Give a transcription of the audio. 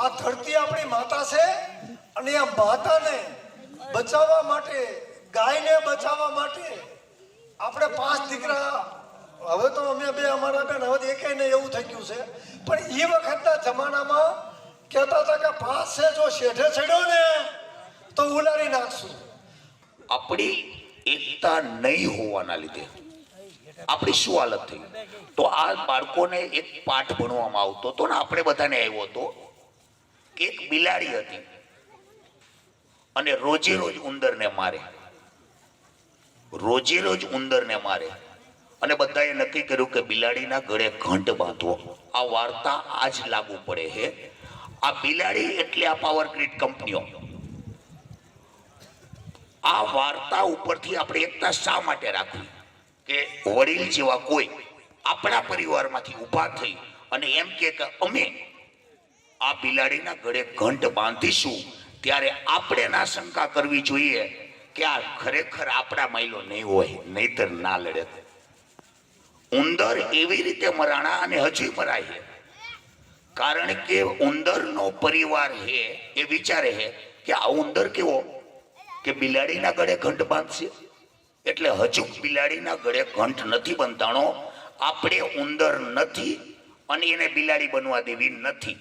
આ ધરતી આપણી માતા છે અને આ માતાને બચાવવા માટે, ગાયને બચાવવા માટે આપણે 5 દીકરા, હવે તો અમે બે અમારા બેન, હવે એકેય નહીં એવું થઈ ગયું છે, પણ એ વખતના જમાનામાં કહેતા હતા કે 5 છે, જો શેઠે ચડ્યો ને તો ઉલારી નાખશું. આપણી એકતા નહીં હોવાના લીધે આપણી શું હાલત થઈ. તો આ બાળકોને એક પાઠ ભણવામાં આવતો હતો ને આપણે બધાને આવ્યો હતો કે એક બિલાડી હતી અને રોજે રોજ ઉંદરને મારે, રોજે રોજ ઉંદરને મારે, અને બધાએ નક્કી કર્યું કે બિલાડીના ગળે ઘંટ બાંધવો. આ વાર્તા આજ લાગુ પડે છે. આ બિલાડી એટલે આ પાવર ગ્રીડ કંપનીઓ. આ વાર્તા ઉપરથી આપણે એકતા શા માટે રાખવી કે વડીલ જેવા કોઈ આપણા પરિવારમાંથી ઊભા થઈ અને એમ કે અમે આ બિલાડીના ગળે ઘંટ બાંધીશું, ત્યારે આપણે ના શંકા કરવી જોઈએ કે આ ખરેખર આપણા માયલો નહીં હોય, નહીતર ના લડે. ઉંદર એવી રીતે મરાણા અને હજુ મરાય છે કારણ કે ઉંદરનો પરિવાર છે એ વિચારે છે કે આ ઉંદર કેવો કે બિલાડીના ગળે ઘંટ બાંધશે, એટલે હજુ બિલાડીના ગળે ઘંટ નથી બંધાણો. આપણે ઉંદર નથી અને એને બિલાડી બનવા દેવી નથી.